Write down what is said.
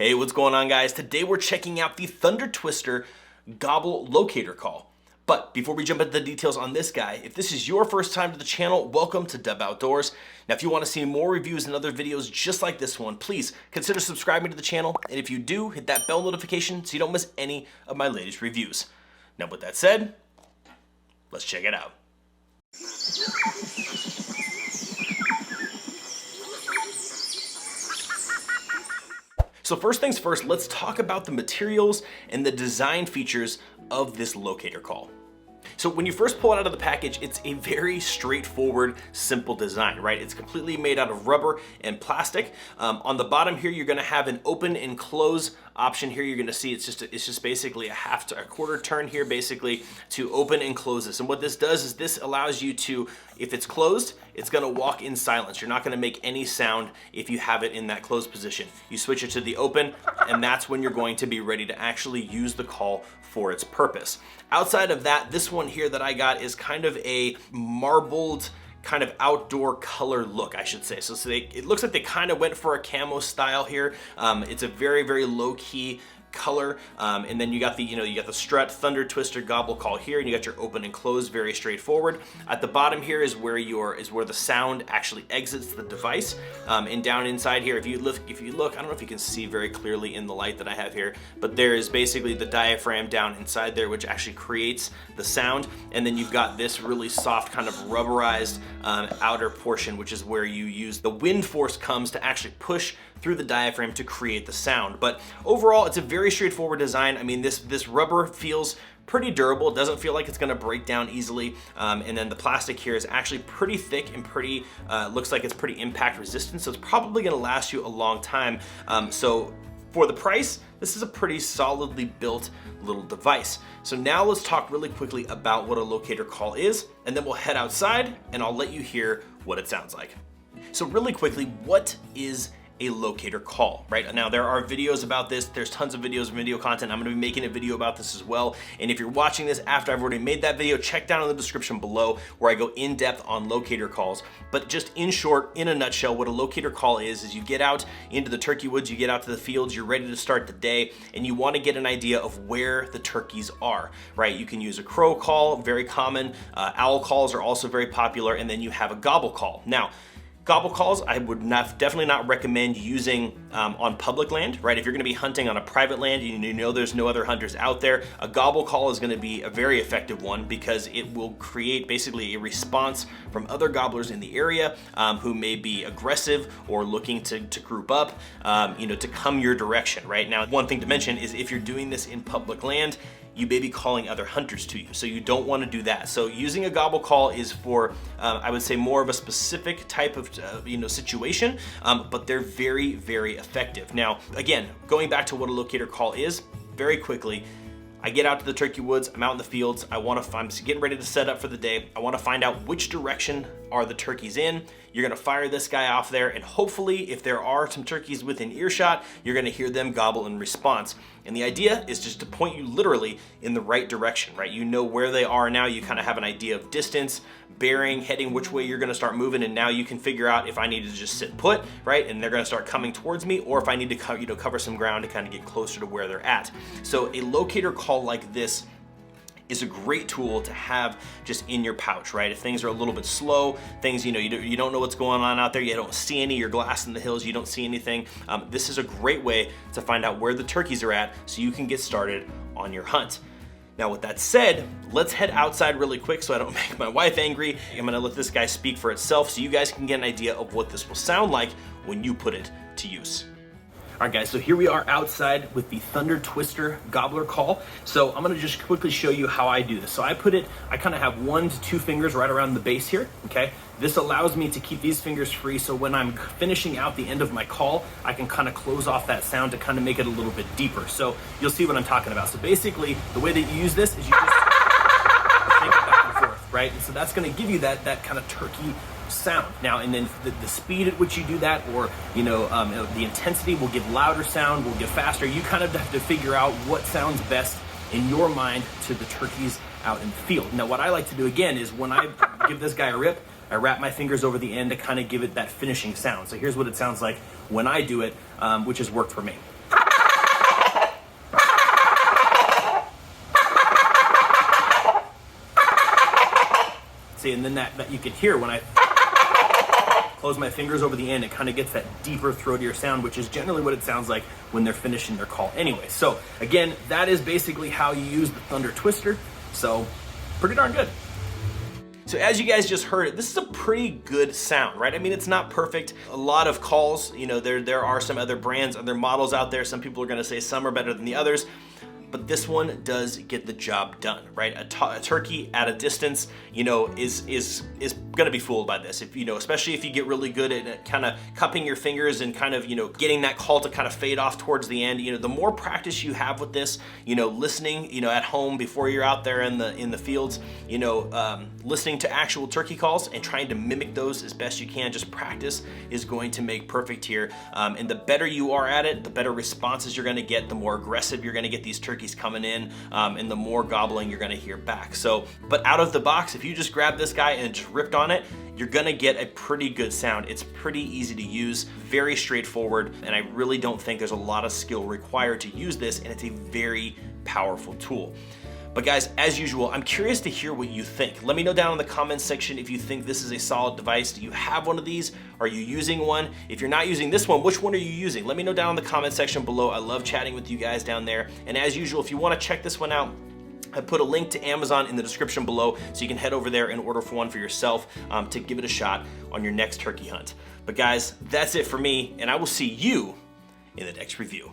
Hey, what's going on, guys? Today we're checking out the Thunder Twister Gobble Locator Call. But before we jump into the details on this guy, if this is your first time to the channel, welcome to Dubb Outdoors. Now, if you want to see more reviews and other videos just like this one, please consider subscribing to the channel. And if you do, hit that bell notification so you don't miss any of my latest reviews. Now, with that said, let's check it out. So first things first, let's talk about the materials and the design features of this locator call. So when you first pull it out of the package, it's a very straightforward, simple design, right? It's completely made out of rubber and plastic. On the bottom here, you're gonna have an open and close option here. You're gonna see it's just basically a quarter turn here, basically, to open and close this. And what this does is this allows you to, if it's closed, it's gonna walk in silence. You're not gonna make any sound if you have it in that closed position. You switch it to the open, and that's when you're going to be ready to actually use the call for its purpose. Outside of that, this one here that I got is kind of a marbled, kind of outdoor color look, I should say. So it looks like they kind of went for a camo style here. It's a very, very low key color, and then you got the strut Thunder Twister Gobble Call here, and you got your open and close, very straightforward. At the bottom here is where the sound actually exits the device, and down inside here, if you look, I don't know if you can see very clearly in the light that I have here, but there is basically the diaphragm down inside there, which actually creates the sound, and then you've got this really soft kind of rubberized outer portion, which is where you use the wind force comes to actually push through the diaphragm to create the sound. But overall, it's a very straightforward design. I mean, this rubber feels pretty durable. It doesn't feel like it's gonna break down easily. And then the plastic here is actually pretty thick and pretty, looks like it's pretty impact resistant. So it's probably gonna last you a long time. So for the price, this is a pretty solidly built little device. So now let's talk really quickly about what a locator call is, and then we'll head outside and I'll let you hear what it sounds like. So really quickly, what is a locator call, right? Now there are videos about this. There's tons of videos and video content. I'm gonna be making a video about this as well. And if you're watching this after I've already made that video, check down in the description below where I go in depth on locator calls. But just in short, in a nutshell, what a locator call is you get out into the turkey woods, you get out to the fields, you're ready to start the day, and you wanna get an idea of where the turkeys are, right? You can use a crow call, very common. Owl calls are also very popular, and then you have a gobble call. Now, gobble calls, I would definitely not recommend using on public land, right? If you're gonna be hunting on a private land and you know there's no other hunters out there, a gobble call is gonna be a very effective one because it will create basically a response from other gobblers in the area who may be aggressive or looking to group up, to come your direction, right? Now, one thing to mention is if you're doing this in public land, you may be calling other hunters to you. So you don't want to do that. So using a gobble call is for, I would say, more of a specific type of situation, but they're very, very effective. Now, again, going back to what a locator call is, very quickly, I get out to the turkey woods, I'm out in the fields, I'm getting ready to set up for the day. I wanna find out which direction are the turkeys in. You're gonna fire this guy off there, and hopefully if there are some turkeys within earshot, you're gonna hear them gobble in response. And the idea is just to point you literally in the right direction, right? You know where they are now, you kind of have an idea of distance, bearing, heading, which way you're gonna start moving, and now you can figure out if I need to just sit put, right? And they're gonna start coming towards me, or if I need to cover some ground to kind of get closer to where they're at. So a locator call like this is a great tool to have just in your pouch, right? If things are a little bit slow, things, you don't know what's going on out there, you don't see any, you're glassing the hills, you don't see anything, this is a great way to find out where the turkeys are at so you can get started on your hunt. Now, with that said, let's head outside really quick so I don't make my wife angry. I'm gonna let this guy speak for itself so you guys can get an idea of what this will sound like when you put it to use. All right, guys, so here we are outside with the Thunder Twister Gobble Call. So I'm gonna just quickly show you how I do this. So I kind of have 1 to 2 fingers right around the base here, okay? This allows me to keep these fingers free, so when I'm finishing out the end of my call, I can kind of close off that sound to kind of make it a little bit deeper. So you'll see what I'm talking about. So basically, the way that you use this is you just shake it back and forth, right? And so that's gonna give you that kind of turkey sound. Now, and then the speed at which you do that, or the intensity will give louder sound, will give faster. You kind of have to figure out what sounds best in your mind to the turkeys out in the field. Now, what I like to do again is when I give this guy a rip, I wrap my fingers over the end to kind of give it that finishing sound. So here's what it sounds like when I do it, which has worked for me. See, and then that you can hear when I close my fingers over the end, it kind of gets that deeper, throatier sound, which is generally what it sounds like when they're finishing their call anyway. So again, that is basically how you use the Thunder Twister. So pretty darn good. So as you guys just heard, this is a pretty good sound, right? I mean, it's not perfect. A lot of calls, you know, there are some other brands, other models out there. Some people are gonna say some are better than the others, but this one does get the job done, right? A turkey at a distance, you know, is gonna be fooled by this. If you know, especially if you get really good at kind of cupping your fingers and kind of, you know, getting that call to kind of fade off towards the end. You know, the more practice you have with this, you know, listening, you know, at home before you're out there in the fields, you know, listening to actual turkey calls and trying to mimic those as best you can. Just practice is going to make perfect here. And the better you are at it, the better responses you're gonna get, the more aggressive you're gonna get these turkeys coming in, and the more gobbling you're gonna hear back. So, but out of the box, if you just grab this guy and just ripped on it, you're gonna get a pretty good sound. It's pretty easy to use, very straightforward, and I really don't think there's a lot of skill required to use this, and it's a very powerful tool. But guys, as usual, I'm curious to hear what you think. Let me know down in the comments section if you think this is a solid device. Do you have one of these? Are you using one? If you're not using this one, which one are you using? Let me know down in the comment section below. I love chatting with you guys down there. And as usual, if you want to check this one out, I put a link to Amazon in the description below, so you can head over there and order for one for yourself to give it a shot on your next turkey hunt. But guys, that's it for me, and I will see you in the next review.